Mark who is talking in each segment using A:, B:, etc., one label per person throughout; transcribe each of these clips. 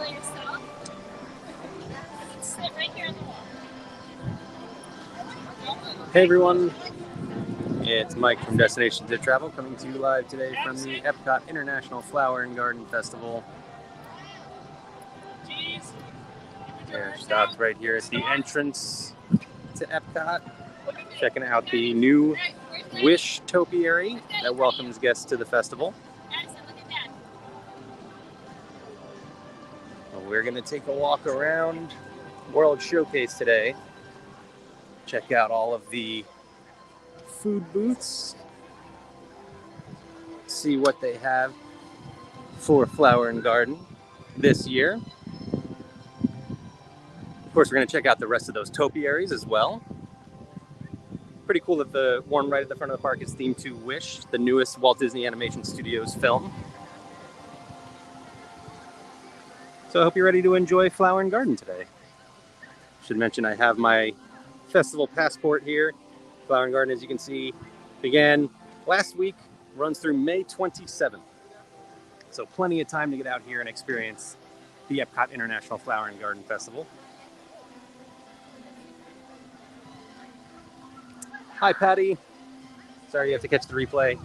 A: Hey everyone, it's Mike from Destination to Travel coming to you live today from the EPCOT International Flower and Garden Festival. We're stopped right here at the entrance to EPCOT, checking out the new Wish topiary that welcomes guests to the festival. Well, we're going to take a walk around World Showcase today. Check out all of the food booths, see what they have for Flower and Garden this year. Of course, we're going to check out the rest of those topiaries as well. Pretty cool that the one right at the front of the park is themed to Wish, the newest Walt Disney Animation Studios film. So I hope you're ready to enjoy Flower and Garden today. Should mention I have my festival passport here. Flower and Garden, as you can see, began last week, runs through May 27th. So plenty of time to get out here and experience the EPCOT International Flower and Garden Festival. Hi, Patty. Sorry you have to catch the replay.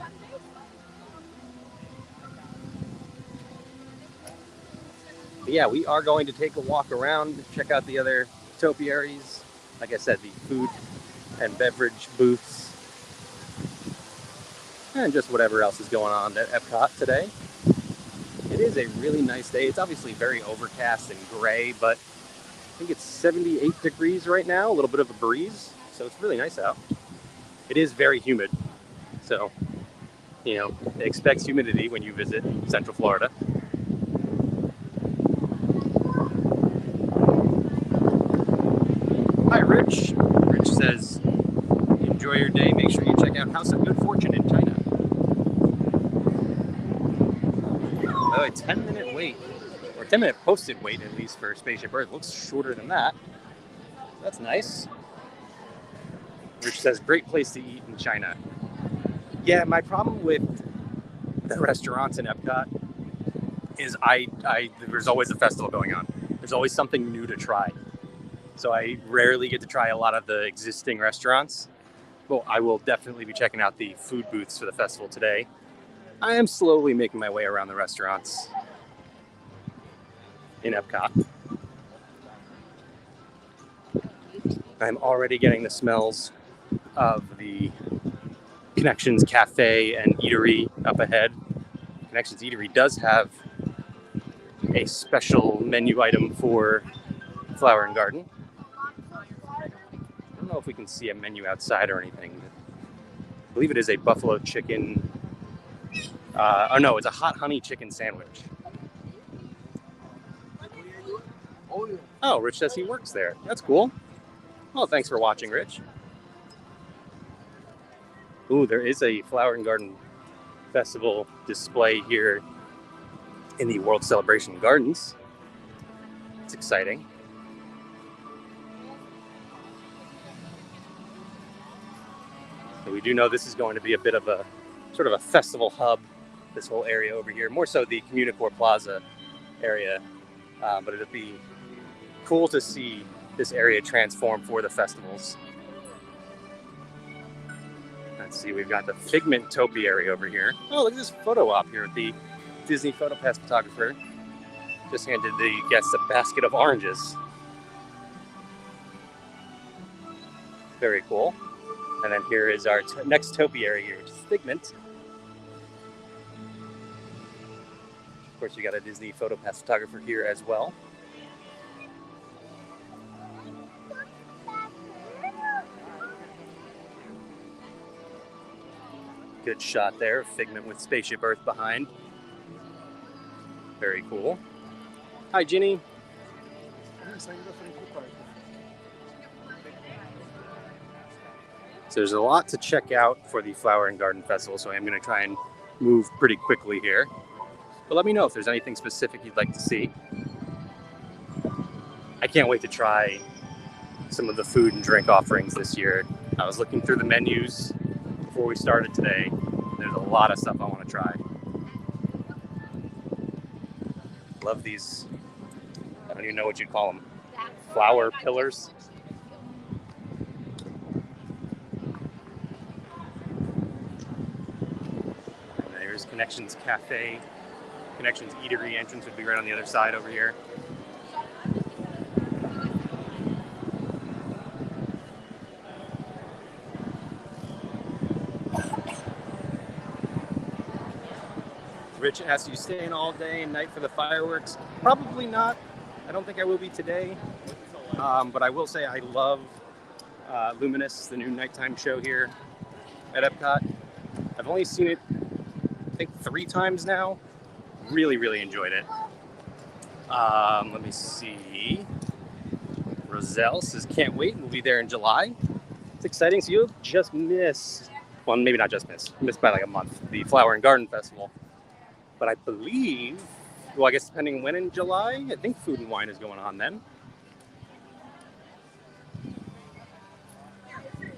A: But yeah, we are going to take a walk around, check out the other topiaries. Like I said, the food and beverage booths, and just whatever else is going on at EPCOT today. It is a really nice day. It's obviously very overcast and gray, but I think it's 78 degrees right now, a little bit of a breeze, so it's really nice out. It is very humid, so, you know, expect humidity when you visit Central Florida. Hi, Rich. Rich says, enjoy your day. Make sure you check out House of Good Fortune in China. By the way, 10-minute wait, or 10-minute posted wait at least for Spaceship Earth. Looks shorter than that. That's nice. Rich says, great place to eat in China. Yeah, my problem with the restaurants in EPCOT is there's always a festival going on. There's always something new to try. So I rarely get to try a lot of the existing restaurants. Well, I will definitely be checking out the food booths for the festival today. I am slowly making my way around the restaurants in EPCOT. I'm already getting the smells of the Connections Cafe and Eatery up ahead. Connections Eatery does have a special menu item for Flower and Garden. I don't know if we can see a menu outside or anything. I believe it is a buffalo chicken. Oh no, it's a hot honey chicken sandwich. Oh, Rich says he works there. That's cool. Well, thanks for watching, Rich. Ooh, there is a Flower and Garden Festival display here in the World Celebration Gardens. It's exciting. So we do know this is going to be a bit of a sort of a festival hub, this whole area over here, more so the Communicore Plaza area, but it'll be cool to see this area transform for the festivals. Let's see, we've got the Figment topiary over here. Oh, look at this photo op here with the Disney Photo Pass photographer. Just handed the guests a basket of oranges. Very cool. And then here is our next topiary here, which is Figment. Of course, you got a Disney Photo Pass photographer here as well. Good shot there, Figment with Spaceship Earth behind. Very cool. Hi, Ginny. So there's a lot to check out for the Flower and Garden Festival, so I'm going to try and move pretty quickly here. But let me know if there's anything specific you'd like to see. I can't wait to try some of the food and drink offerings this year. I was looking through the menus before we started today. There's a lot of stuff I want to try. Love these don't even know what you'd call them. Flower pillars. And there's Connections Cafe. Connections Eatery entrance would be right on the other side over here. Rich asked you staying all day and night for the fireworks. Probably not. I don't think I will be today. But I will say I love Luminous, the new nighttime show here at EPCOT. I've only seen it, I think, 3 times now. Really, really enjoyed it. Let me see. Roselle says, can't wait. We'll be there in July. It's exciting. So you'll just miss, well, maybe not just missed by like a month, the Flower and Garden Festival. But I believe, well, I guess depending when in July, I think Food and Wine is going on then.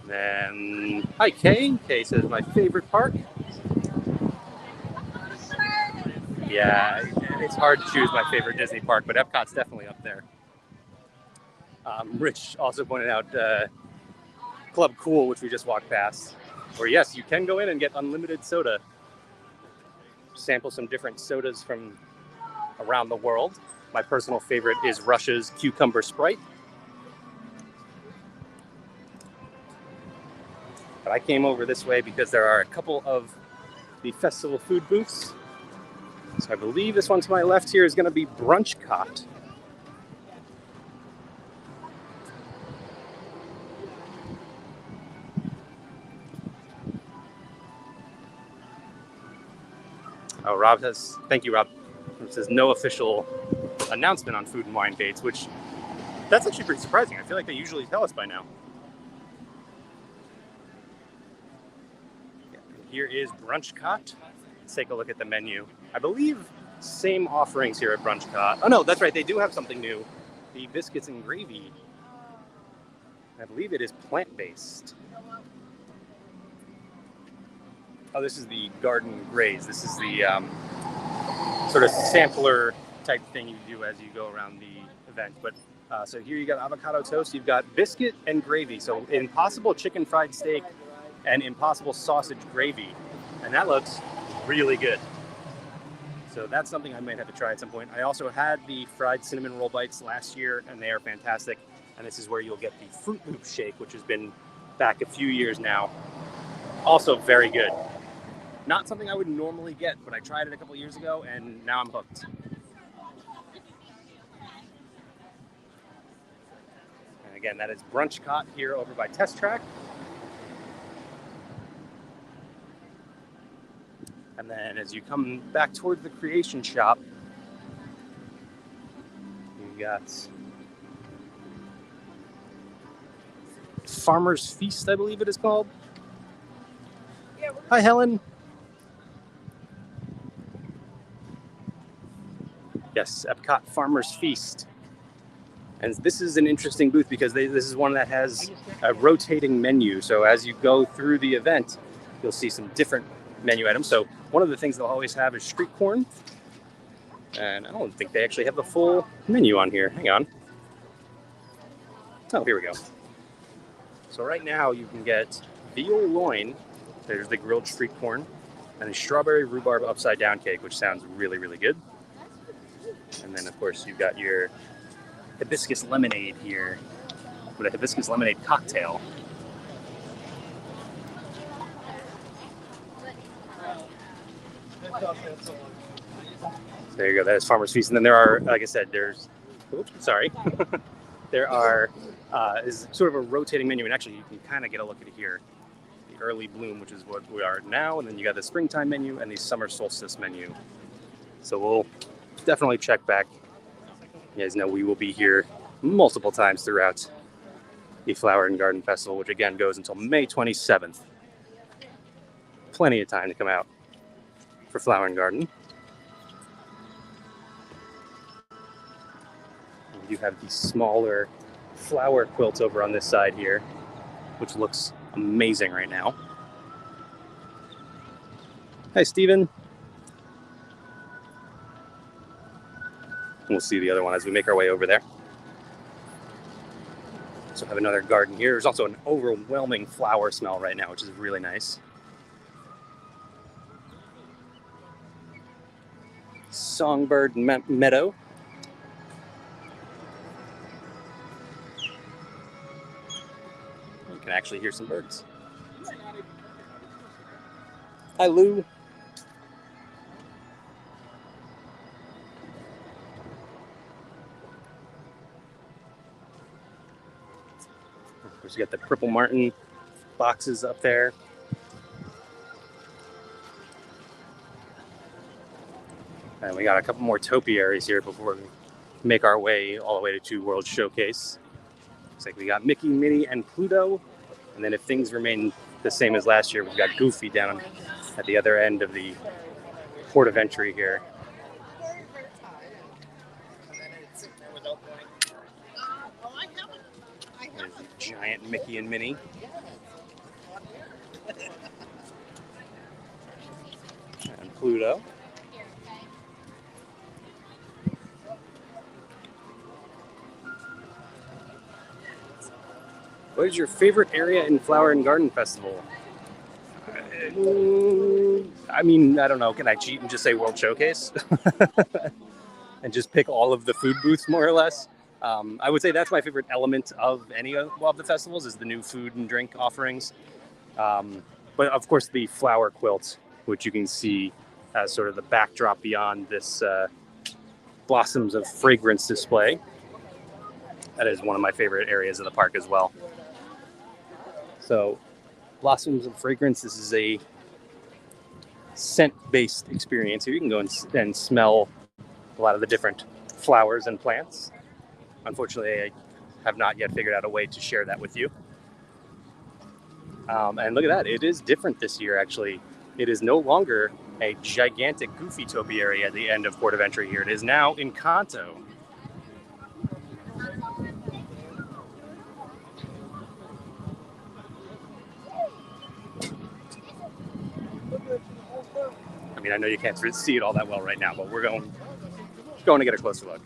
A: Then, hi Kay. Kay says, my favorite park. Yeah, it's hard to choose my favorite Disney park, but Epcot's definitely up there. Rich also pointed out Club Cool, which we just walked past, where yes, you can go in and get unlimited soda. Sample some different sodas from around the world. My personal favorite is Russia's Cucumber Sprite. But I came over this way because there are a couple of the festival food booths. So I believe this one to my left here is going to be EPCOT. Oh, Rob says, thank you, Rob. It says no official announcement on Food and Wine dates, which that's actually pretty surprising. I feel like they usually tell us by now. Yeah, here is EPCOT. Let's take a look at the menu. I believe same offerings here at EPCOT. Oh no, that's right. They do have something new. The biscuits and gravy. I believe it is plant-based. Oh, this is the garden graze. This is the sort of sampler type thing you do as you go around the event. But so here you got avocado toast. You've got biscuit and gravy. So Impossible chicken fried steak and Impossible sausage gravy. And that looks really good. So that's something I might have to try at some point. I also had the fried cinnamon roll bites last year, and they are fantastic. And this is where you'll get the Fruit Loop shake, which has been back a few years now. Also very good. Not something I would normally get, but I tried it a couple years ago, and now I'm hooked. And again, that is EPCOT here over by Test Track. And then as you come back towards the Creation Shop, you got Farmer's Feast, I believe it is called. Hi, Helen. Yes, EPCOT Farmer's Feast. And this is an interesting booth because this is one that has a rotating menu. So as you go through the event, you'll see some different menu items. So one of the things they'll always have is street corn. And I don't think they actually have the full menu on here. Hang on. Oh, here we go. So right now you can get veal loin. There's the grilled street corn. And the strawberry rhubarb upside down cake, which sounds really, really good. And then, of course, you've got your hibiscus lemonade here with a hibiscus lemonade cocktail. So there you go. That is Farmer's Feast. And then there are, like I said, there's, oops, sorry. There are, is sort of a rotating menu. And actually, you can kind of get a look at it here. The early bloom, which is what we are now. And then you got the springtime menu and the summer solstice menu. So we'll definitely check back. You guys know we will be here multiple times throughout the Flower and Garden Festival, which again goes until May 27th. Plenty of time to come out for Flower and Garden. You have the smaller flower quilts over on this side here, which looks amazing right now. Hi, Steven. We'll see the other one as we make our way over there. So have another garden here. There's also an overwhelming flower smell right now, which is really nice. Songbird meadow. You can actually hear some birds. Hi, Lou. Of course, you got the Purple Martin boxes up there. And we got a couple more topiaries here before we make our way all the way to Two World Showcase. Looks like we got Mickey, Minnie, and Pluto. And then if things remain the same as last year, we've got Goofy down at the other end of the port of entry here. There's a giant Mickey and Minnie. And Pluto. What is your favorite area in Flower and Garden Festival? I mean, I don't know. Can I cheat and just say World Showcase? And just pick all of the food booths, more or less? I would say that's my favorite element of any of the festivals, is the new food and drink offerings. But of course, the flower quilt, which you can see as sort of the backdrop beyond this Blossoms of Fragrance display. That is one of my favorite areas of the park as well. So, Blossoms of Fragrance, this is a scent-based experience. Here you can go and smell a lot of the different flowers and plants. Unfortunately, I have not yet figured out a way to share that with you. And look at that, it is different this year, actually. It is no longer a gigantic Goofy topiary at the end of port of entry here. It is now EPCOT. I mean, I know you can't see it all that well right now, but we're going to get a closer look.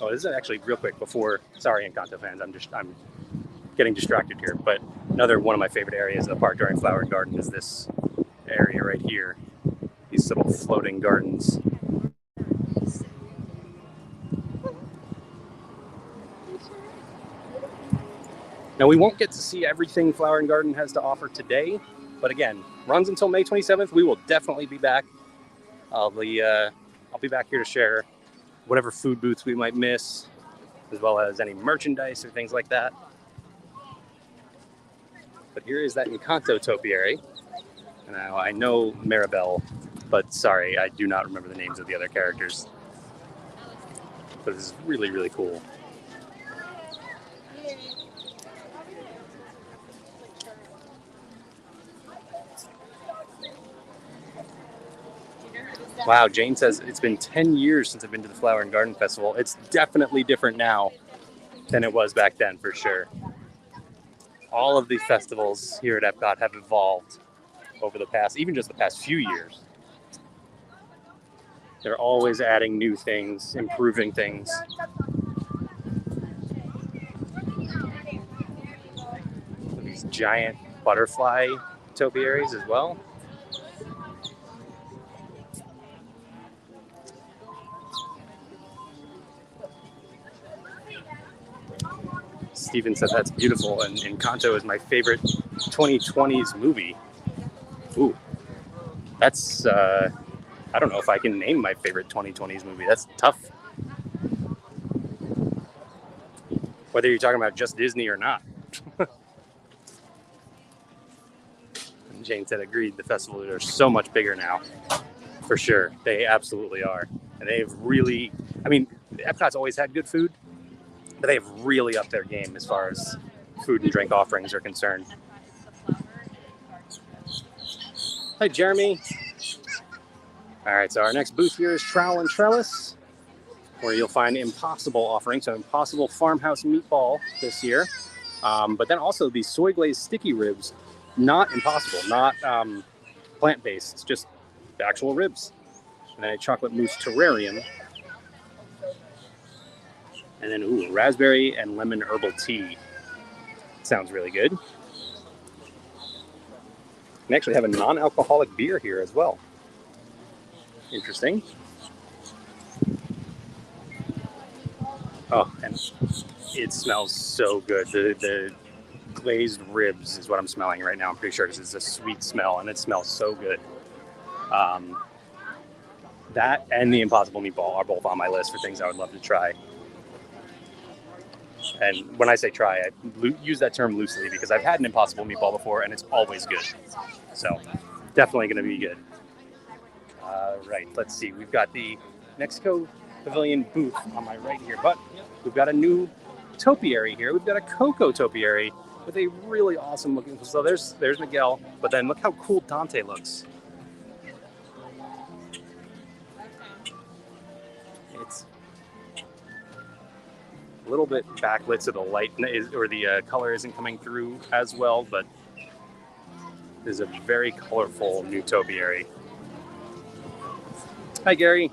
A: Oh, this is actually real quick before. Sorry, EPCOT fans, I'm getting distracted here. But another one of my favorite areas of the park during Flower and Garden is this area right here. These little floating gardens. Now, we won't get to see everything Flower and Garden has to offer today, but again, runs until May 27th. We will definitely be back. I'll be back here to share whatever food booths we might miss, as well as any merchandise or things like that. But here is that Encanto topiary. Now, I know Maribel, but sorry, I do not remember the names of the other characters. But this is really, really cool. Wow, Jane says it's been 10 years since I've been to the Flower and Garden Festival. It's definitely different now than it was back then, for sure. All of the festivals here at EPCOT have evolved over the past, even just the past few years. They're always adding new things, improving things. These giant butterfly topiaries as well. Steven said that's beautiful, and Encanto is my favorite 2020s movie. Ooh, that's, I don't know if I can name my favorite 2020s movie. That's tough. Whether you're talking about just Disney or not. And Jane said, agreed, the festivals are so much bigger now. For sure, they absolutely are. And they've really, I mean, Epcot's always had good food, but they have really upped their game as far as food and drink offerings are concerned. Hi, Jeremy. All right, so our next booth here is Trowel and Trellis, where you'll find Impossible offerings. So Impossible Farmhouse Meatball this year. But then also the soy glazed sticky ribs, not Impossible, not plant-based. It's just the actual ribs. And then a chocolate mousse terrarium. And then, ooh, raspberry and lemon herbal tea. Sounds really good. We actually have a non-alcoholic beer here as well. Interesting. Oh, and it smells so good. The glazed ribs is what I'm smelling right now. I'm pretty sure because it's a sweet smell and it smells so good. That and the Impossible Meatball are both on my list for things I would love to try. And when I say try, I use that term loosely because I've had an Impossible Meatball before and it's always good. So definitely going to be good. Right, let's see. We've got the Mexico Pavilion booth on my right here, but we've got a new topiary here. We've got a cocoa topiary with a really awesome looking. So there's Miguel, but then look how cool Dante looks. It's a little bit backlit, so the light or the color isn't coming through as well, but this is a very colorful new topiary. Hi, Gary.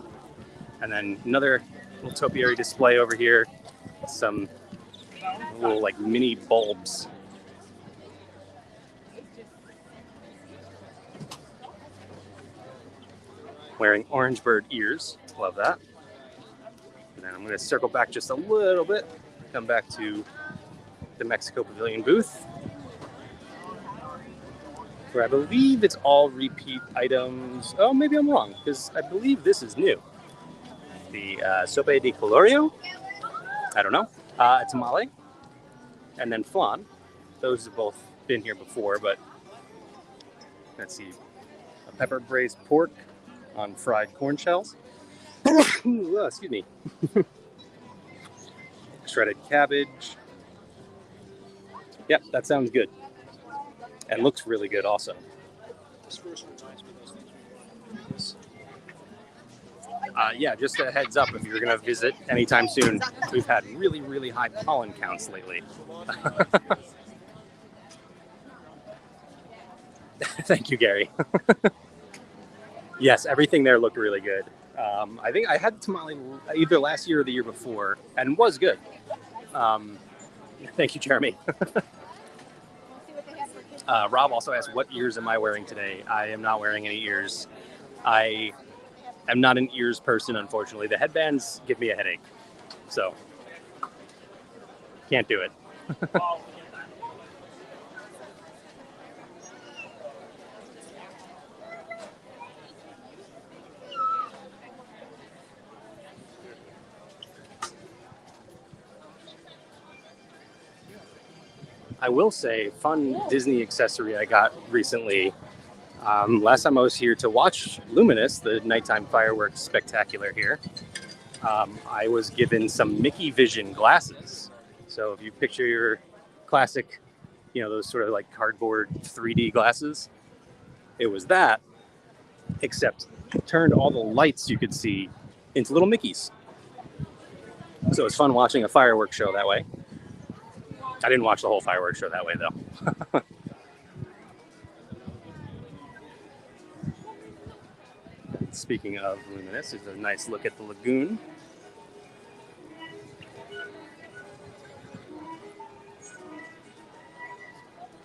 A: And then another little topiary display over here. Some little like mini bulbs. Wearing orange bird ears. Love that. And then I'm going to circle back just a little bit. Come back to the Mexico Pavilion booth, where I believe it's all repeat items. Oh, maybe I'm wrong, because I believe this is new. The sope de colorio, I don't know, tamale, and then flan. Those have both been here before, but let's see. A pepper braised pork on fried corn shells. Excuse me. Shredded cabbage. Yep, that sounds good. And looks really good also. Yeah, just a heads up if you're going to visit anytime soon. We've had really, really high pollen counts lately. Thank you, Gary. Yes, everything there looked really good. I think I had tamale either last year or the year before, and was good. Thank you, Jeremy. Rob also asked, what ears am I wearing today? I am not wearing any ears. I am not an ears person, unfortunately. The headbands give me a headache, so can't do it. I will say, fun Disney accessory I got recently. Last time I was here to watch Luminous, the nighttime fireworks spectacular here, I was given some Mickey Vision glasses. So if you picture your classic, those sort of like cardboard 3D glasses, it was that, except it turned all the lights you could see into little Mickeys. So it was fun watching a fireworks show that way. I didn't watch the whole fireworks show that way, though. Speaking of Luminous, there's a nice look at the lagoon.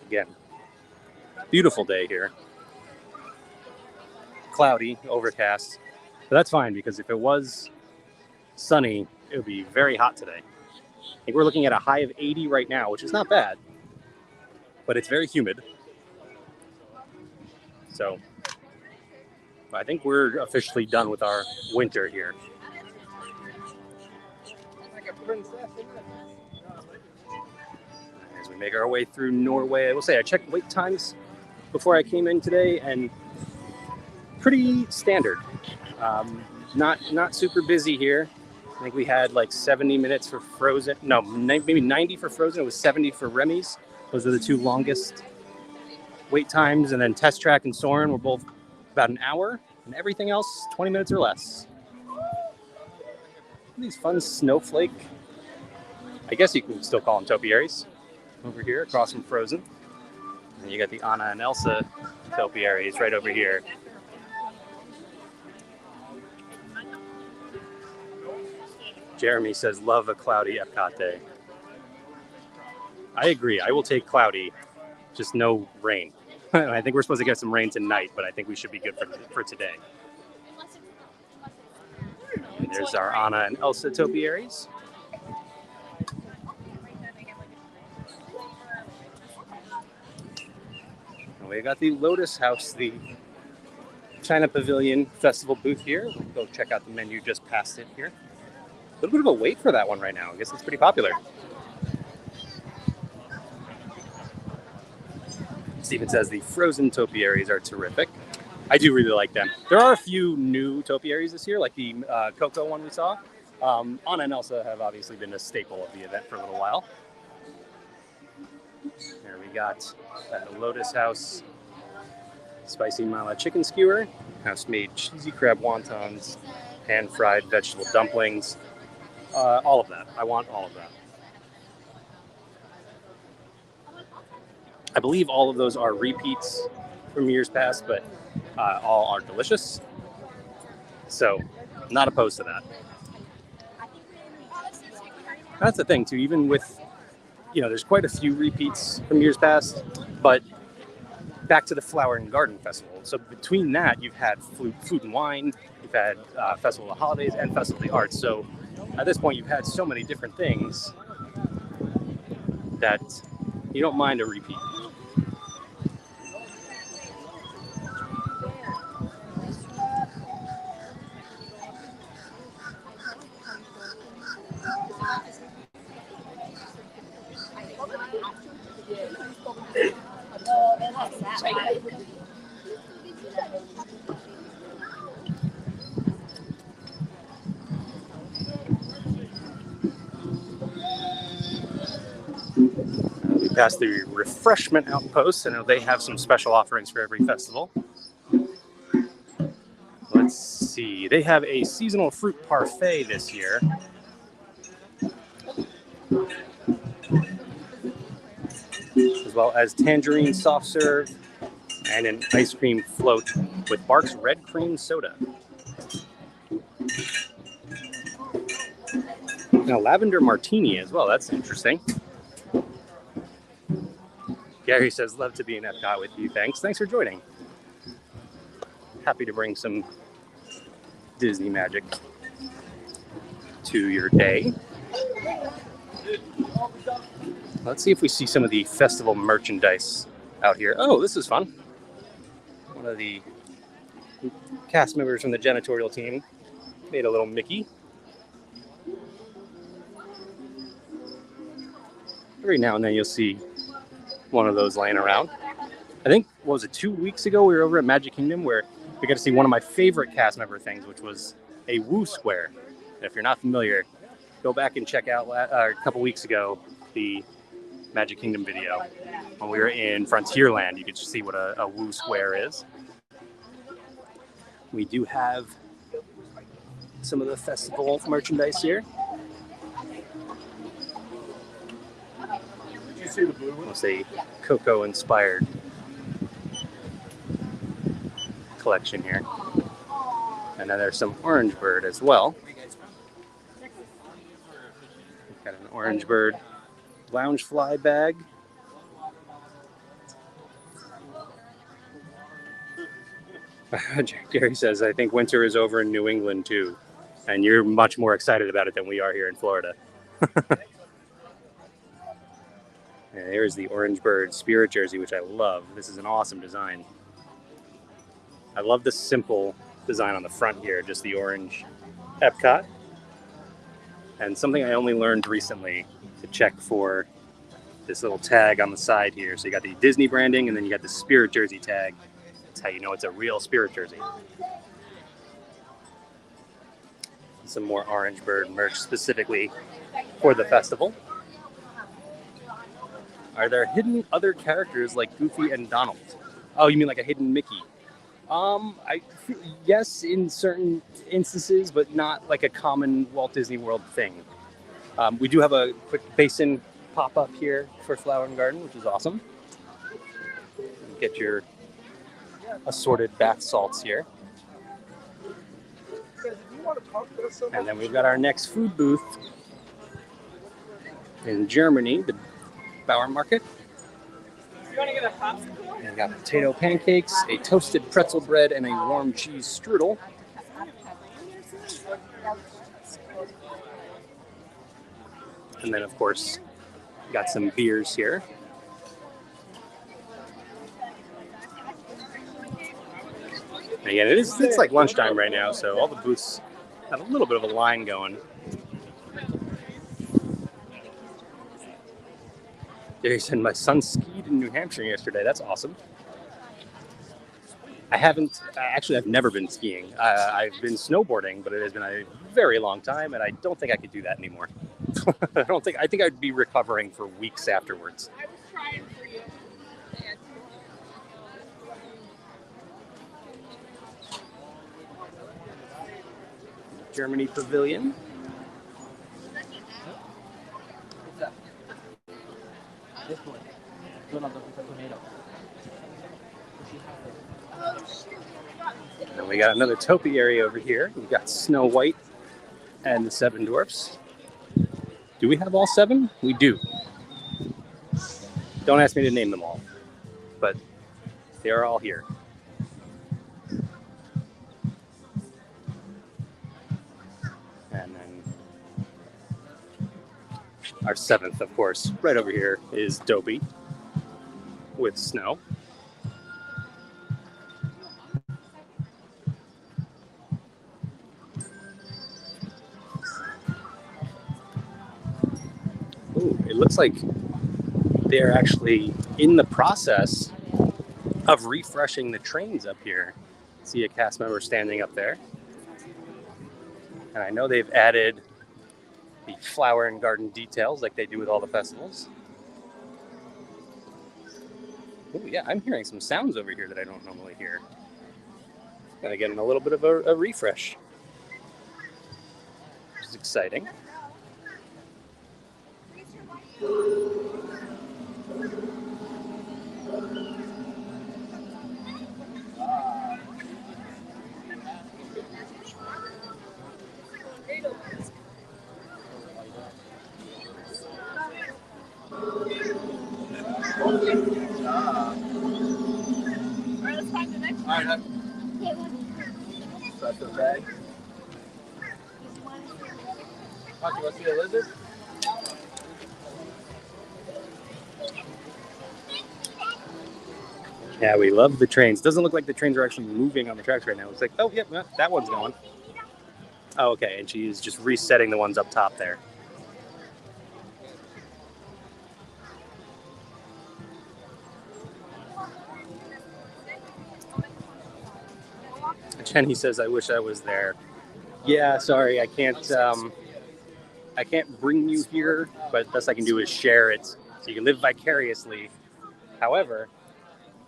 A: Again, beautiful day here. Cloudy, overcast. But that's fine, because if it was sunny, it would be very hot today. I think we're looking at a high of 80 right now, which is not bad, but it's very humid. So I think we're officially done with our winter here. As we make our way through Norway, I will say I checked wait times before I came in today, and pretty standard. Not super busy here. I think we had like 70 minutes for Frozen. No, maybe 90 for Frozen. It was 70 for Remy's. Those are the two longest wait times. And then Test Track and Soarin' were both about an hour. And everything else, 20 minutes or less. These fun snowflake, I guess you can still call them topiaries, over here across from Frozen. And you got the Anna and Elsa topiaries right over here. Jeremy says, love a cloudy Epcot day. I agree. I will take cloudy, just no rain. I think we're supposed to get some rain tonight, but I think we should be good for today. And there's our Anna and Elsa topiaries. And we got the Lotus House, the China Pavilion Festival booth here. We'll go check out the menu just past it here. A little bit of a wait for that one right now. I guess it's pretty popular. Steven says the frozen topiaries are terrific. I do really like them. There are a few new topiaries this year, like the Coco one we saw. Anna and Elsa have obviously been a staple of the event for a little while. Here we got the Lotus House spicy mala chicken skewer, house-made cheesy crab wontons, pan-fried vegetable dumplings. All of that. I want all of that. I believe all of those are repeats from years past, but all are delicious. So, not opposed to that. That's the thing, too. Even with, there's quite a few repeats from years past, but back to the Flower and Garden Festival. So between that, you've had food and wine, you've had Festival of the Holidays, and Festival of the Arts. So at this point, you've had so many different things that you don't mind a repeat. We passed the refreshment outpost. I know they have some special offerings for every festival. Let's see. They have a seasonal fruit parfait this year. As well as tangerine soft serve and an ice cream float with Bark's red cream soda. Now, lavender martini as well. That's interesting. Gary says, love to be in Epcot with you. Thanks for joining. Happy to bring some Disney magic to your day. Let's see if we see some of the festival merchandise out here. Oh, this is fun. One of the cast members from the janitorial team made a little Mickey. Every now and then you'll see one of those laying around. I think, 2 weeks ago we were over at Magic Kingdom where we got to see one of my favorite cast member things, which was a Woo Square. And if you're not familiar, go back and check out a couple weeks ago the Magic Kingdom video. When we were in Frontierland, you could see what a Woo Square is. We do have some of the festival merchandise here. See the blue one? It's a Coco-inspired collection here. And then there's some Orange Bird as well. We've got an Orange Bird Loungefly bag. Gary says, I think winter is over in New England too. And you're much more excited about it than we are here in Florida. And there's the Orange Bird Spirit jersey, which I love. This is an awesome design. I love the simple design on the front here, just the orange Epcot. And something I only learned recently to check for this little tag on the side here. So you got the Disney branding and then you got the Spirit jersey tag. That's how you know it's a real Spirit jersey. Some more Orange Bird merch specifically for the festival. Are there hidden other characters like Goofy and Donald? Oh, you mean like a hidden Mickey? Yes, in certain instances, but not like a common Walt Disney World thing. We do have a quick basin pop-up here for Flower and Garden, which is awesome. Get your assorted bath salts here. And then we've got our next food booth in Germany, the Bauer Market.
B: You want to get a popsicle?
A: And we got potato pancakes, a toasted pretzel bread, and a warm cheese strudel. And then, of course, got some beers here. And again, it's like lunchtime right now, so all the booths have a little bit of a line going. Jerry said my son skied in New Hampshire yesterday. That's awesome. I've never been skiing. I've been snowboarding, but it has been a very long time, and I don't think I could do that anymore. I think I'd be recovering for weeks afterwards.
B: I was trying for you.
A: Germany Pavilion.
C: This one. Tomato.
A: And we got another topiary over here. We've got Snow White and the Seven Dwarfs. Do we have all seven? We do. Don't ask me to name them all, but they are all here. And then our seventh, of course, right over here is Dopey with Snow. Ooh, it looks like they're actually in the process of refreshing the trains up here. See a cast member standing up there. And I know they've added the flower and garden details like they do with all the festivals. Oh yeah, I'm hearing some sounds over here that I don't normally hear. Kind of getting a little bit of a refresh, which is exciting.
B: Alright, let's find the next one.
C: Alright, that's the bag. Want to see a lizard?
A: Yeah, we love the trains. Doesn't look like the trains are actually moving on the tracks right now. It's like, oh, yep, that one's going. Oh, okay, and she's just resetting the ones up top there. Jenny says, I wish I was there. Yeah, sorry, I can't bring you here, but best I can do is share it so you can live vicariously. However,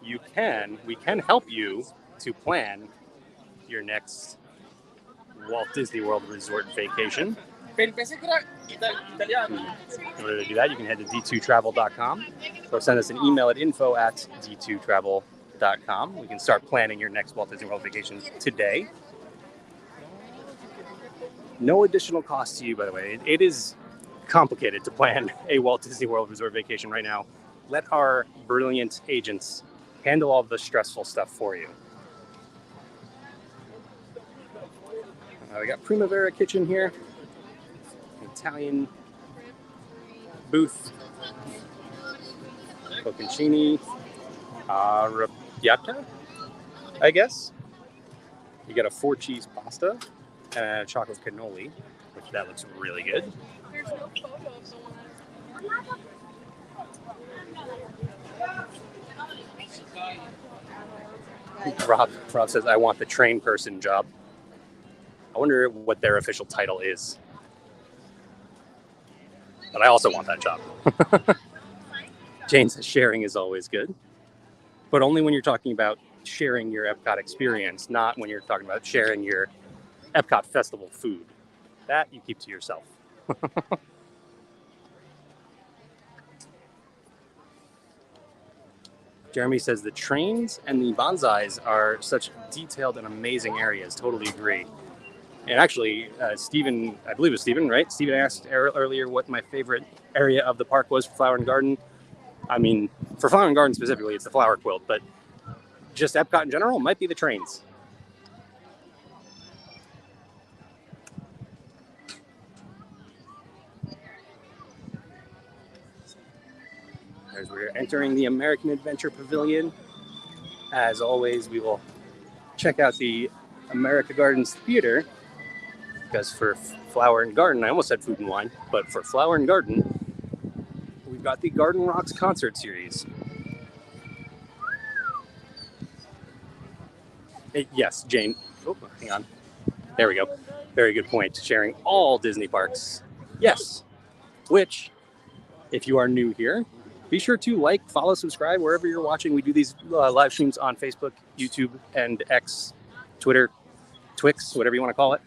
A: we can help you to plan your next Walt Disney World Resort vacation. In order to do that, you can head to d2travel.com or send us an email at info@d2travel.com. We can start planning your next Walt Disney World vacation today. No additional cost to you, by the way. It is complicated to plan a Walt Disney World Resort vacation right now. Let our brilliant agents handle all the stressful stuff for you. We got Primavera Kitchen here. Italian booth. Bocconcini. Arrabbiata, I guess. You got a 4-cheese pasta and a chocolate cannoli, which that looks really good.
B: There's no photo of the one.
A: Rob says, I want the train person job. I wonder what their official title is. But I also want that job. Jane says sharing is always good. But only when you're talking about sharing your EPCOT experience, not when you're talking about sharing your EPCOT festival food. That you keep to yourself. Jeremy says the trains and the bonsais are such detailed and amazing areas. Totally agree. And actually, Stephen, I believe it was Stephen, right? Stephen asked earlier what my favorite area of the park was for Flower and Garden. I mean, for Flower and Garden specifically, it's the flower quilt, but just Epcot in general might be the trains. As we're entering the American Adventure Pavilion, as always, we will check out the America Gardens Theater, because for Flower and Garden, I almost said Food and Wine, but for Flower and Garden, we've got the Garden Rocks concert series. Yes, Jane. Oh, hang on. There we go. Very good point. Sharing all Disney parks. Yes. Which, if you are new here, be sure to like, follow, subscribe wherever you're watching. We do these live streams on Facebook, YouTube, and X, Twitter, Twix, whatever you want to call it.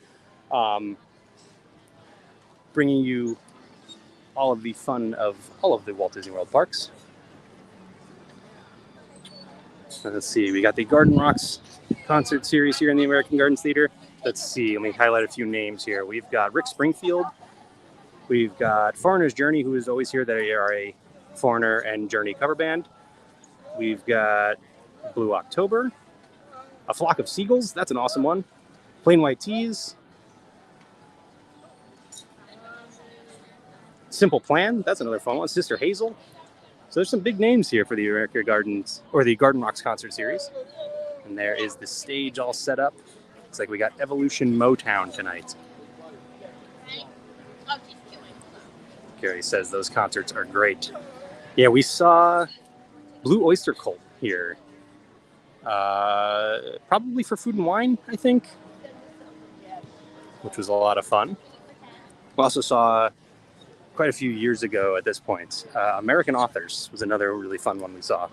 A: Bringing you all of the fun of all of the Walt Disney World parks. Let's see, we got the Garden Rocks concert series here in the American Gardens Theater. Let's see, let me highlight a few names here. We've got Rick Springfield. We've got Foreigner's Journey, who is always here. They are a Foreigner and Journey cover band. We've got Blue October. A Flock of Seagulls, that's an awesome one. Plain White Tees. Simple Plan, that's another fun one. Sister Hazel. So there's some big names here for the America Gardens, or the Garden Rocks concert series. And there is the stage all set up. Looks like we got Evolution Motown tonight. Gary says those concerts are great. Yeah, we saw Blue Oyster Cult here. Probably for Food and Wine, I think. Which was a lot of fun. We also saw quite a few years ago at this point. American Authors was another really fun one we saw.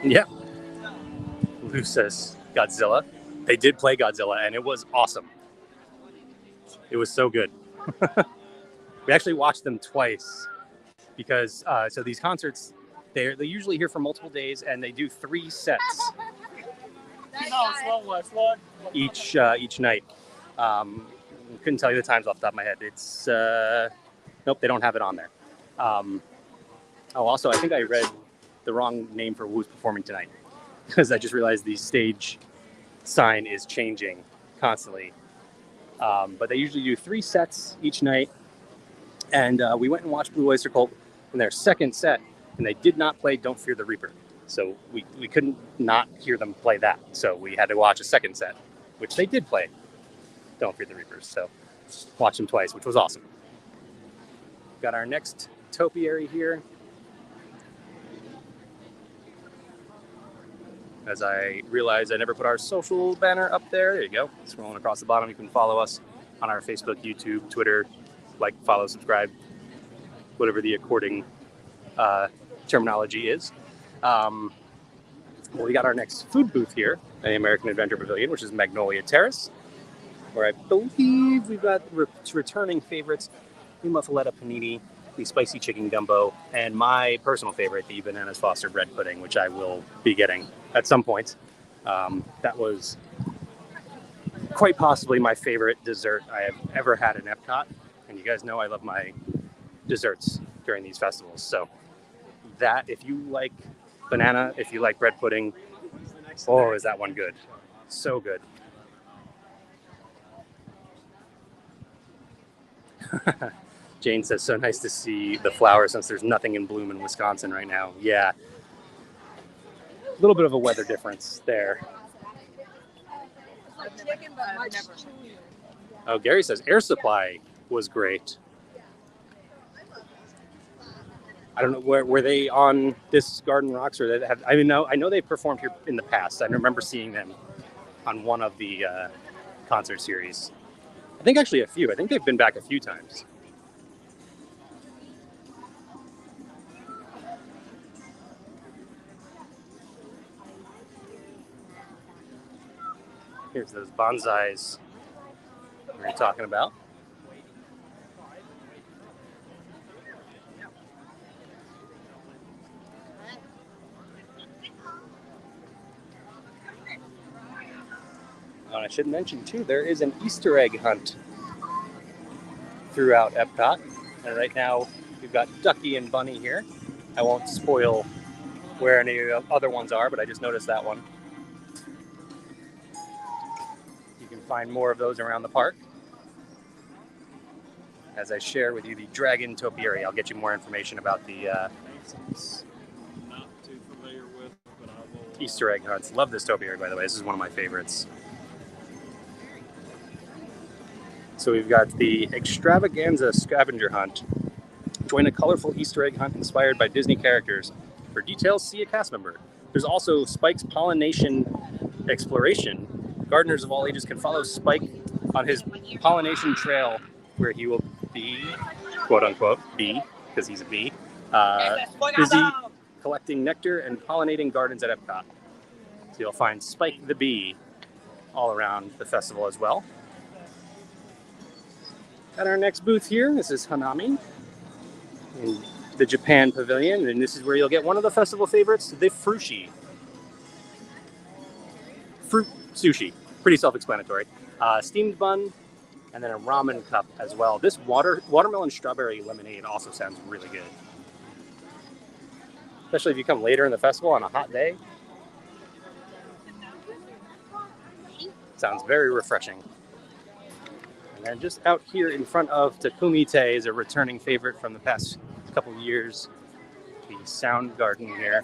A: Yeah. Lou says Godzilla. They did play Godzilla, and it was awesome. It was so good. We actually watched them twice because so these concerts, they're usually here for multiple days, and they do 3 sets each night. Couldn't tell you the times off the top of my head. It's nope, they don't have it on there. Also, I think I read the wrong name for who's performing tonight because I just realized the stage sign is changing constantly. But they usually do 3 sets each night. And we went and watched Blue Oyster Cult in their second set, and they did not play Don't Fear the Reaper. So we couldn't not hear them play that. So we had to watch a second set, which they did play Don't Fear the Reapers. So watched them twice, which was awesome. Got our next topiary here. As I realized I never put our social banner up there. There you go. Scrolling across the bottom, you can follow us on our Facebook, YouTube, Twitter, like, follow, subscribe, whatever the according terminology is. Well, we got our next food booth here at the American Adventure Pavilion, which is Magnolia Terrace, where I believe we've got returning favorites, the muffaletta panini, the spicy chicken gumbo, and my personal favorite, the Bananas Foster bread pudding, which I will be getting at some point. That was quite possibly my favorite dessert I have ever had in Epcot. And you guys know I love my desserts during these festivals. So that, if you like banana, if you like bread pudding, oh, is that one good. So good. Jane says, so nice to see the flowers since there's nothing in bloom in Wisconsin right now. Yeah. A little bit of a weather difference there. Oh, Gary says Air Supply was great. I don't know, were they on this Garden Rocks, or they have? I mean, I know they performed here in the past. I remember seeing them on one of the concert series. I think actually a few. I think they've been back a few times. Here's those bonsais we were talking about. I should mention too, there is an Easter egg hunt throughout EPCOT. And right now we've got Ducky and Bunny here. I won't spoil where any of the other ones are, but I just noticed that one. You can find more of those around the park. As I share with you the dragon topiary, I'll get you more information about the
D: Not too familiar with, but I will.
A: Easter egg hunts. Love this topiary, by the way. This is one of my favorites. So we've got the extravaganza scavenger hunt. Join a colorful Easter egg hunt inspired by Disney characters. For details, see a cast member. There's also Spike's pollination exploration. Gardeners of all ages can follow Spike on his pollination trail, where he will be, quote unquote, bee, because he's a bee, busy collecting nectar and pollinating gardens at EPCOT. So you'll find Spike the bee all around the festival as well. At our next booth here, this is Hanami in the Japan Pavilion, and this is where you'll get one of the festival favorites, the frushi. Fruit sushi, pretty self-explanatory. Steamed bun, and then a ramen cup as well. This watermelon strawberry lemonade also sounds really good. Especially if you come later in the festival on a hot day. Sounds very refreshing. And then just out here in front of Takumite is a returning favorite from the past couple years. The Sound Garden here.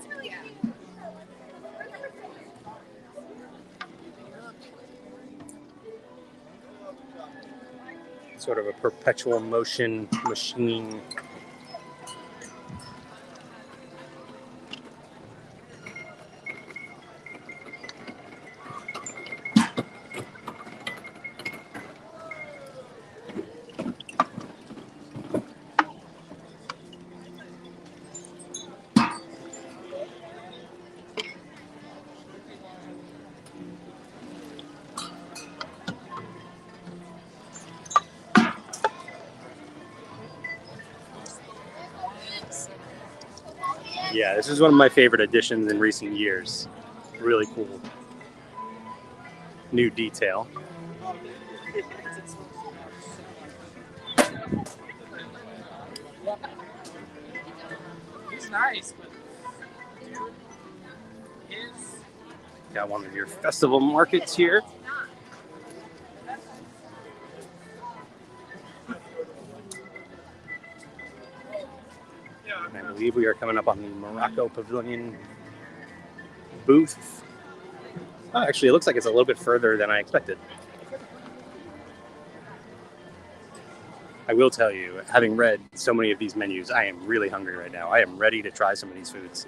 A: Sort of a perpetual motion machine. Yeah, this is one of my favorite additions in recent years. Really cool. New detail.
C: He's nice, but dude, his.
A: Got one of your festival markets here. I believe we are coming up on the Morocco Pavilion booth. Oh, actually, it looks like it's a little bit further than I expected. I will tell you, having read so many of these menus, I am really hungry right now. I am ready to try some of these foods.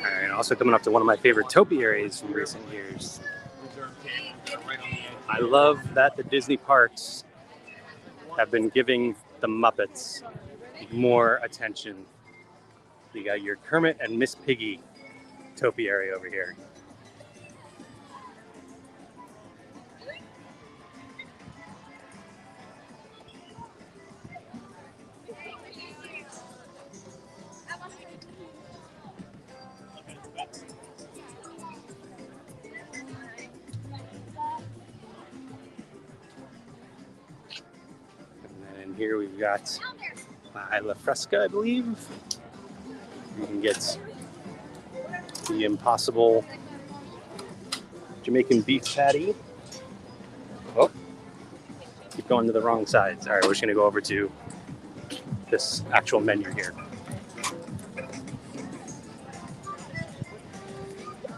A: And also coming up to one of my favorite topiaries from recent years. I love that the Disney parks have been giving the Muppets more attention. You got your Kermit and Miss Piggy topiary over here. And here we've got La Fresca, I believe. You can get the Impossible Jamaican beef patty. Oh, Keep going to the wrong sides. All right, we're just gonna go over to this actual menu here.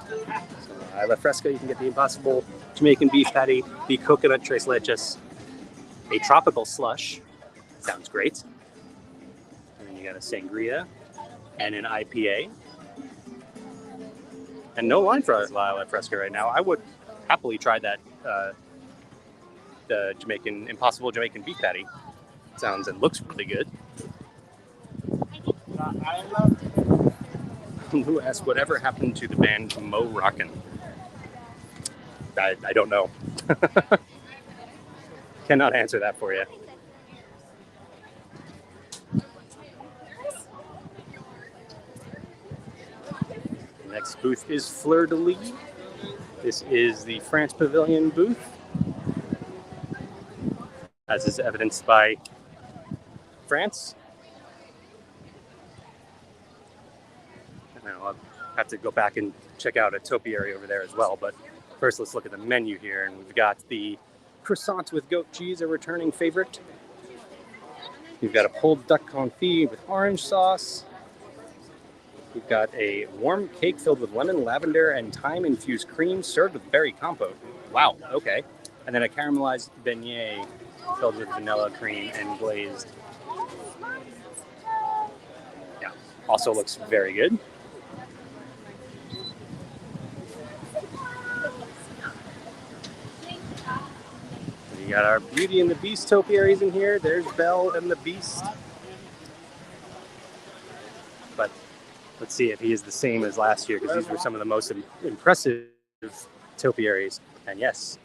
A: So, alla fresca, you can get the Impossible Jamaican beef patty, the coconut tres leches, a tropical slush. Sounds great. And then you got a sangria and an IPA. And no line for alla fresca right now. I would happily try that the Impossible Jamaican beef patty. Sounds and looks really good. Who asked whatever happened to the band Mo Rockin'? I don't know. Cannot answer that for you. The next booth is Fleur de Lis. This is the France Pavilion booth, as is evidenced by France. I'll have to go back and check out a topiary over there as well, but first let's look at the menu here, and we've got the croissant with goat cheese, a returning favorite. We've got a pulled duck confit with orange sauce. We've got a warm cake filled with lemon, lavender, and thyme-infused cream served with berry compote. Wow, okay. And then a caramelized beignet filled with vanilla cream and glazed. Yeah, also looks very good. We got our Beauty and the Beast topiaries in here. There's Belle and the Beast. But let's see if he is the same as last year, because these were some of the most impressive topiaries. And yes,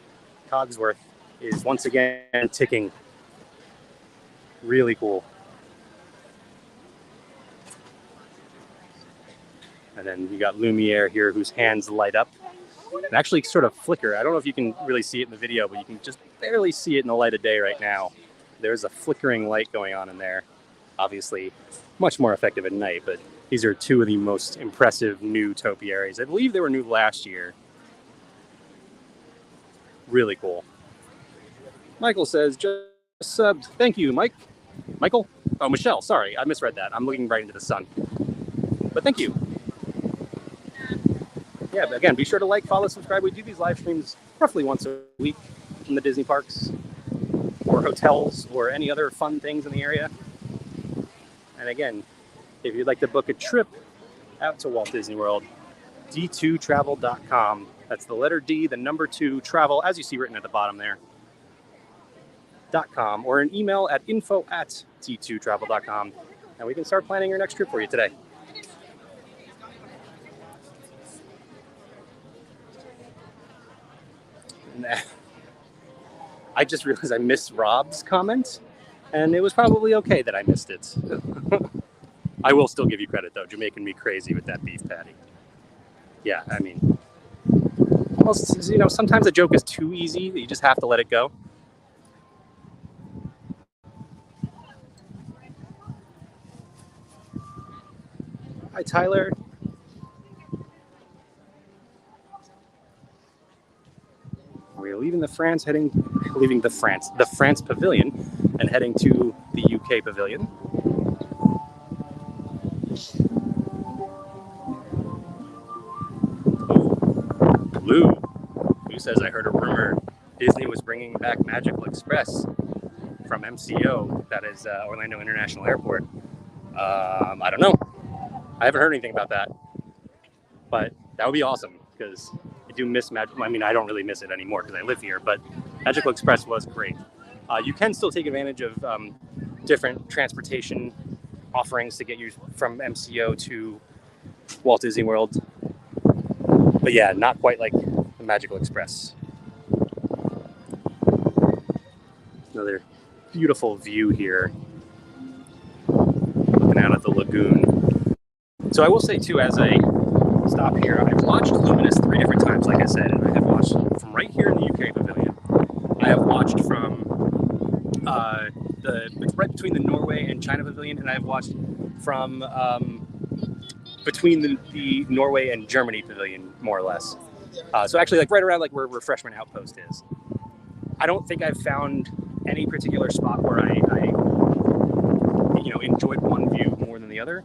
A: Cogsworth is once again ticking. Really cool. And then you got Lumiere here, whose hands light up and actually sort of flicker. I don't know if you can really see it in the video, but you can just barely see it in the light of day right now. There's a flickering light going on in there. Obviously, much more effective at night, but these are two of the most impressive new topiaries. I believe they were new last year. Really cool. Michael says, just subbed. Thank you, Mike. Michael? Oh, Michelle, sorry. I misread that. I'm looking right into the sun. But thank you. Yeah, but again, be sure to like, follow, subscribe. We do these live streams roughly once a week from the Disney parks or hotels or any other fun things in the area. And again, if you'd like to book a trip out to Walt Disney World, d2travel.com. That's the letter D, the number 2, travel, as you see written at the bottom there, .com, or an email at info@d2travel.com, and we can start planning your next trip for you today. I just realized I missed Rob's comment, and it was probably okay that I missed it. I will still give you credit, though. You're making me crazy with that beef patty. Yeah, I mean, almost, sometimes a joke is too easy that you just have to let it go. Hi, Tyler. We're leaving the France Pavilion and heading to the UK Pavilion. Lou says, I heard a rumor Disney was bringing back Magical Express from MCO, that is Orlando International Airport. I don't know. I haven't heard anything about that, but that would be awesome, because I do miss Magical. I mean, I don't really miss it anymore because I live here, but Magical Express was great. You can still take advantage of different transportation offerings to get you from MCO to Walt Disney World. But yeah, not quite like the Magical Express. Another beautiful view here, looking out at the lagoon. So I will say too, as I stop here, I've watched Luminous 3 different times, like I said, and I have watched from right here in the UK Pavilion. I have watched from right between the Norway and China Pavilion, and I've watched from between the Norway and Germany Pavilion, more or less. So actually, like right around like where Refreshment Outpost is. I don't think I've found any particular spot where I enjoyed one view more than the other,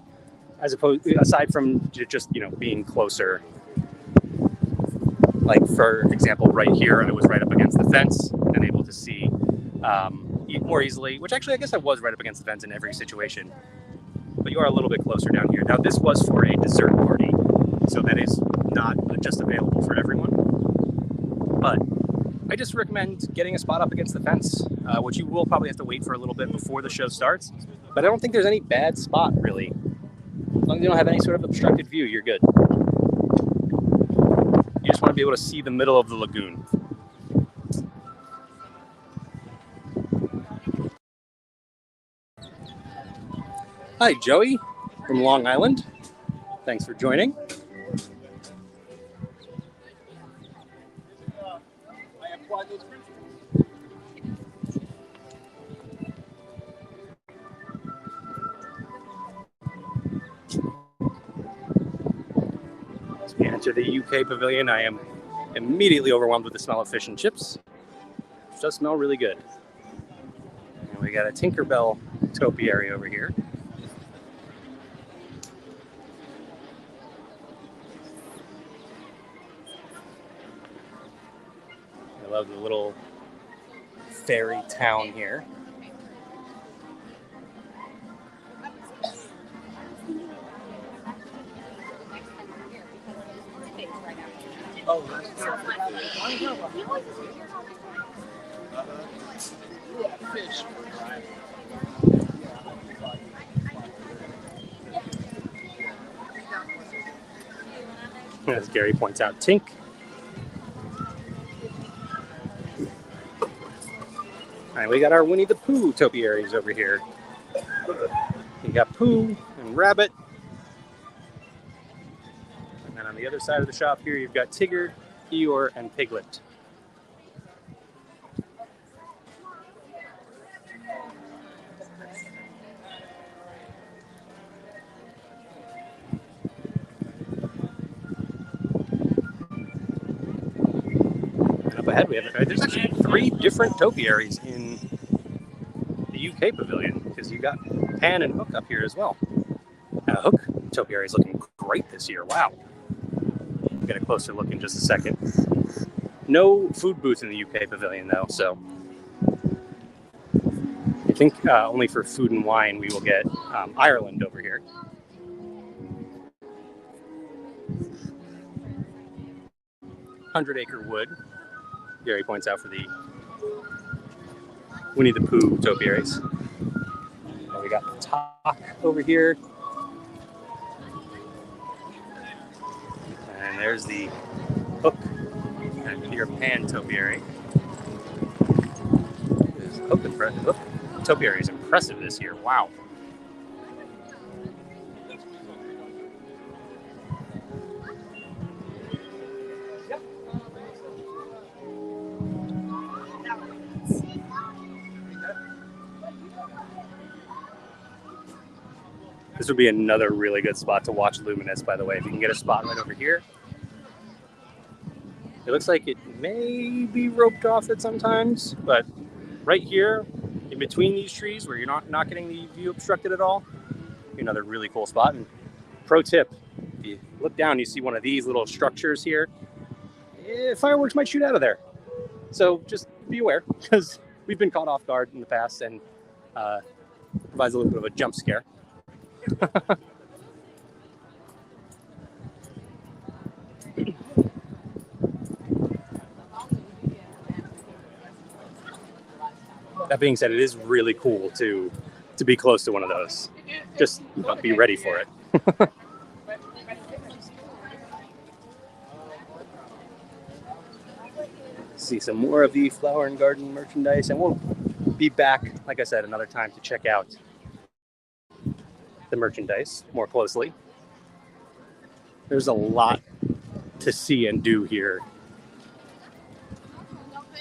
A: aside from just being closer. Like for example, right here, I was right up against the fence and able to see more easily. Which actually, I guess I was right up against the fence in every situation. But you are a little bit closer down here. Now this was for a dessert party, so that is not just available for everyone. But I just recommend getting a spot up against the fence, which you will probably have to wait for a little bit before the show starts. But I don't think there's any bad spot, really. As long as you don't have any sort of obstructed view, you're good. You just want to be able to see the middle of the lagoon. Hi, Joey from Long Island. Thanks for joining. As we enter the UK pavilion, I am immediately overwhelmed with the smell of fish and chips. It does smell really good. And we got a Tinkerbell topiary over here. I love the little fairy town here. As Gary points out, Tink. All right, we got our Winnie the Pooh topiaries over here. You got Pooh and Rabbit. And then on the other side of the shop here, you've got Tigger, Eeyore, and Piglet. Up ahead, there's actually 3 different topiaries in the UK pavilion, because you got Pan and Hook up here as well. Hook topiary is looking great this year. Wow. We'll get a closer look in just a second. No food booth in the UK pavilion though, so I think only for food and wine we will get Ireland over here. Hundred-acre wood. Gary points out for the Winnie the Pooh topiaries. And we got the Talk over here. And there's the Hook and Peter Pan topiary. Hook topiary is impressive this year. Wow. This would be another really good spot to watch Luminous, by the way. If you can get a spot right over here. It looks like it may be roped off at sometimes, but right here, in between these trees, where you're not getting the view obstructed at all, another really cool spot. And pro tip, if you look down, you see one of these little structures here. Fireworks might shoot out of there. So just be aware, because we've been caught off guard in the past, and provides a little bit of a jump scare. That being said, it is really cool to be close to one of those. Just be ready for it. See some more of the flower and garden merchandise, and we'll be back, like I said, another time to check out the merchandise more closely. There's a lot to see and do here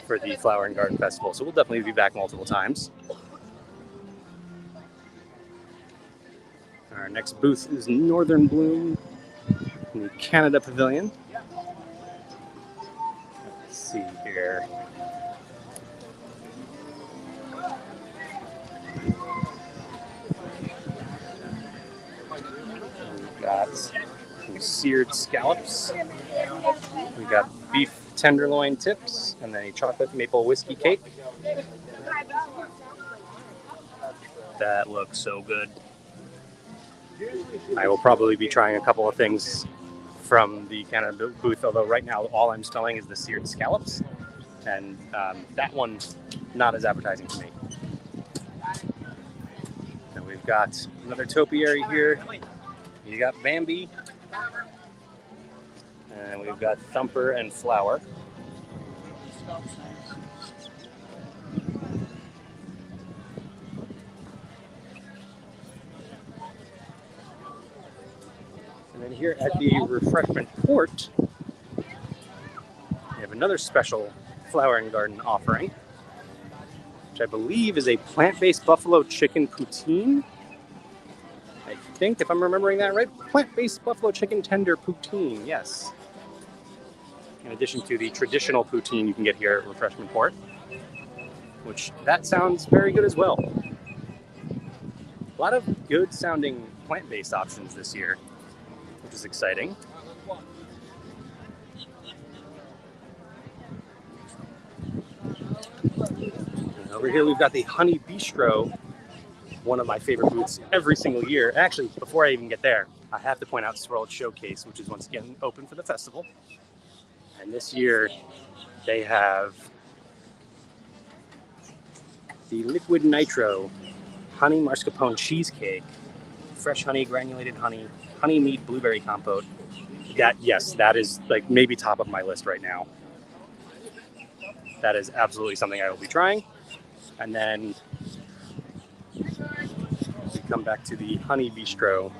A: for the Flower and Garden Festival, so we'll definitely be back multiple times. Our next booth is Northern Bloom in the Canada Pavilion. Let's see here. We've got some seared scallops. We've got beef tenderloin tips, and then a chocolate maple whiskey cake. That looks so good. I will probably be trying a couple of things from the kind of booth, although right now all I'm smelling is the seared scallops, and that one's not as appetizing to me. And we've got another topiary here. You got Bambi, and we've got Thumper and Flower. And then here at the refreshment port, we have another special flower and garden offering, which I believe is a plant-based buffalo chicken poutine. I think, if I'm remembering that right, plant-based buffalo chicken tender poutine, yes. In addition to the traditional poutine you can get here at Refreshment Port, which that sounds very good as well. A lot of good sounding plant-based options this year, which is exciting. And over here we've got the Honey Bistro, one of my favorite booths every single year. Actually, before I even get there, I have to point out Swirled Showcase, which is once again open for the festival. And this year they have the Liquid Nitro Honey Mascarpone Cheesecake, fresh honey, granulated honey, honey mead blueberry compote. That is like maybe top of my list right now. That is absolutely something I will be trying. And then we come back to the Honey Bistro.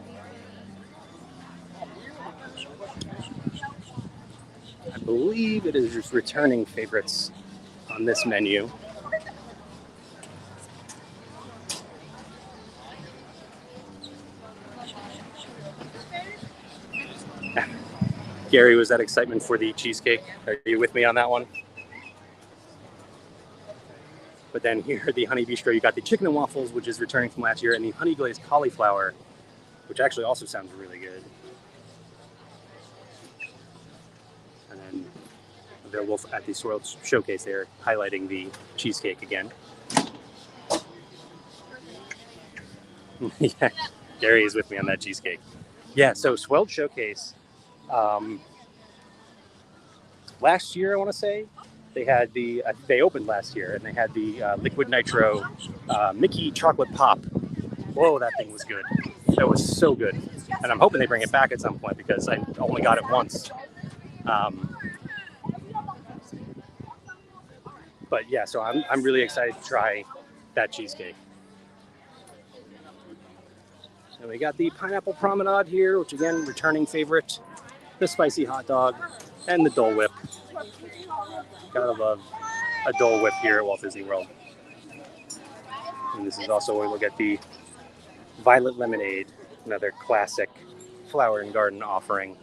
A: I believe it is just returning favorites on this menu. Gary, was that excitement for the cheesecake? Are you with me on that one? But then here at the Honey Bistro, you got the chicken and waffles, which is returning from last year, and the honey glazed cauliflower, which actually also sounds really good. And then available at the Swirled Showcase there, highlighting the cheesecake again. Yeah, Gary is with me on that cheesecake. Yeah, so Swirled Showcase, last year, I want to say, they had they opened last year, and they had the Liquid Nitro Mickey Chocolate Pop. Whoa, that thing was good. That was so good. And I'm hoping they bring it back at some point because I only got it once. But yeah, so I'm really excited to try that cheesecake. And we got the Pineapple Promenade here, which again, returning favorite, the spicy hot dog, and the Dole Whip. Gotta love a Dole Whip here at Walt Disney World. And this is also where we'll get the Violet Lemonade, another classic flower and garden offering.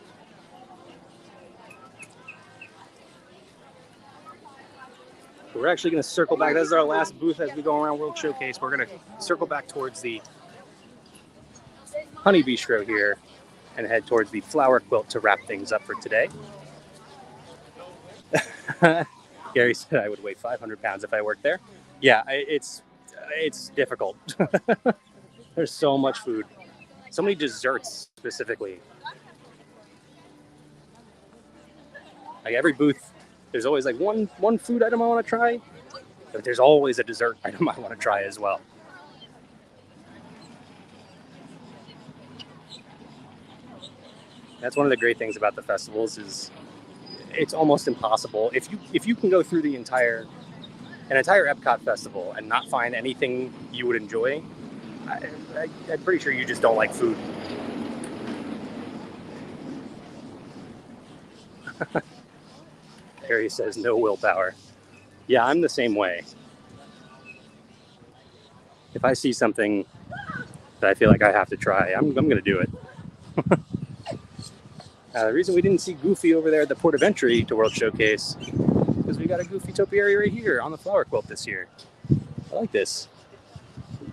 A: We're actually going to circle back. This is our last booth as we go around World Showcase. We're going to circle back towards the Honey Bistro here and head towards the flower quilt to wrap things up for today. Gary said I would weigh 500 pounds if I worked there. Yeah, it's difficult. There's so much food. So many desserts specifically. Like every booth, there's always like one food item I want to try, but there's always a dessert item I want to try as well. That's one of the great things about the festivals is it's almost impossible. If you can go through an entire EPCOT festival and not find anything you would enjoy, I'm pretty sure you just don't like food. Harry says no willpower. Yeah, I'm the same way. If I see something that I feel like I have to try, I'm going to do it. The reason we didn't see Goofy over there at the port of entry to World Showcase is because we got a Goofy topiary right here on the flower quilt this year. I like this.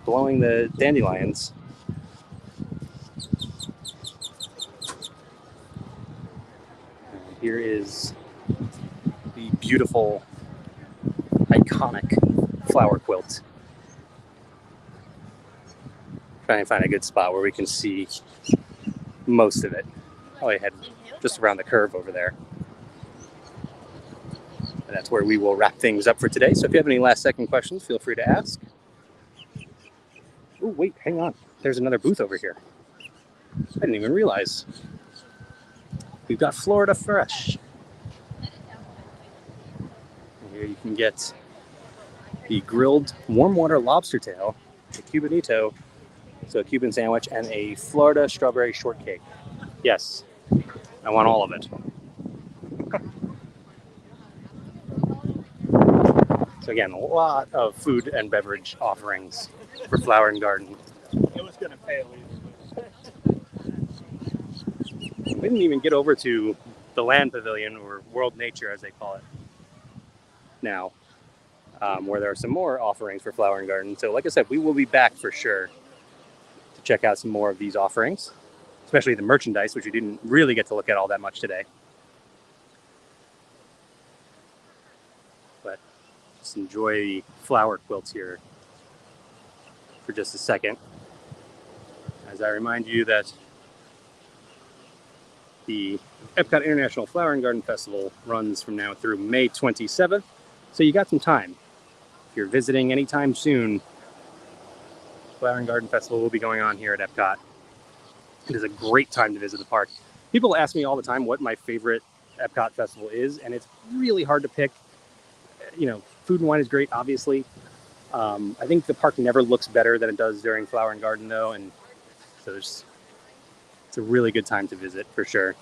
A: Blowing the dandelions. here is the beautiful, iconic flower quilt. Try and find a good spot where we can see most of it. Probably head just around the curve over there. And that's where we will wrap things up for today. So if you have any last second questions, feel free to ask. Oh, wait, hang on. There's another booth over here. I didn't even realize. We've got Florida Fresh. And here you can get the grilled warm water lobster tail, the Cubanito, so a Cuban sandwich, and a Florida strawberry shortcake. Yes, I want all of it. So again, a lot of food and beverage offerings for Flower and Garden.
D: It was going to fail either.
A: We didn't even get over to the Land Pavilion, or World Nature as they call it now, where there are some more offerings for Flower and Garden. So like I said, we will be back for sure to check out some more of these offerings, especially the merchandise, which we didn't really get to look at all that much today. But just enjoy the flower quilts here for just a second, as I remind you that the EPCOT International Flower and Garden Festival runs from now through May 27th, so you got some time. If you're visiting anytime soon, Flower and Garden Festival will be going on here at EPCOT. It is a great time to visit the park. People ask me all the time what my favorite EPCOT festival is, and it's really hard to pick. You know, food and wine is great, obviously. I think the park never looks better than it does during Flower and Garden, though, and so it's a really good time to visit for sure.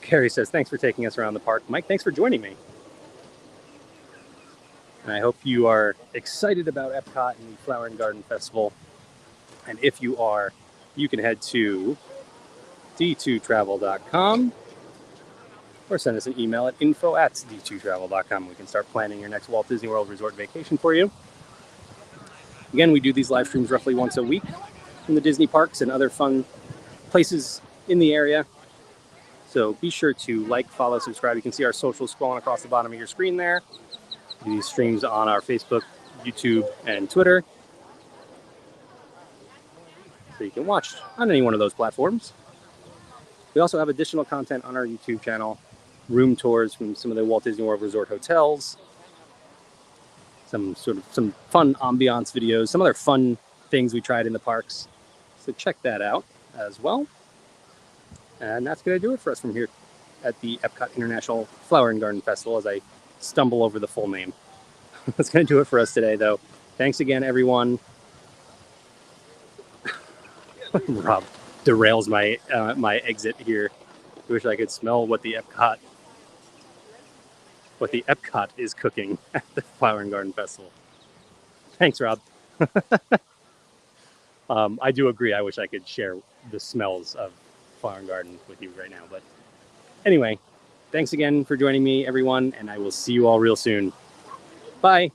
A: Carrie says, thanks for taking us around the park. Mike, thanks for joining me. And I hope you are excited about EPCOT and the Flower and Garden Festival. And if you are, you can head to d2travel.com or send us an email at info@d2travel.com. We can start planning your next Walt Disney World Resort vacation for you. Again, we do these live streams roughly once a week from the Disney parks and other fun places in the area. So be sure to like, follow, subscribe. You can see our socials scrolling across the bottom of your screen there. We do these streams on our Facebook, YouTube, and Twitter. So you can watch on any one of those platforms. We also have additional content on our YouTube channel, room tours from some of the Walt Disney World Resort hotels, some fun ambiance videos, some other fun things we tried in the parks. So check that out as well. And that's going to do it for us from here at the EPCOT International Flower and Garden Festival, as I stumble over the full name. That's going to do it for us today, though. Thanks again, everyone. Rob derails my my exit here. I wish I could smell what the EPCOT is cooking at the Flower and Garden Festival. Thanks, Rob. I do agree. I wish I could share the smells of Flower and Garden with you right now. But anyway, thanks again for joining me, everyone, and I will see you all real soon. Bye.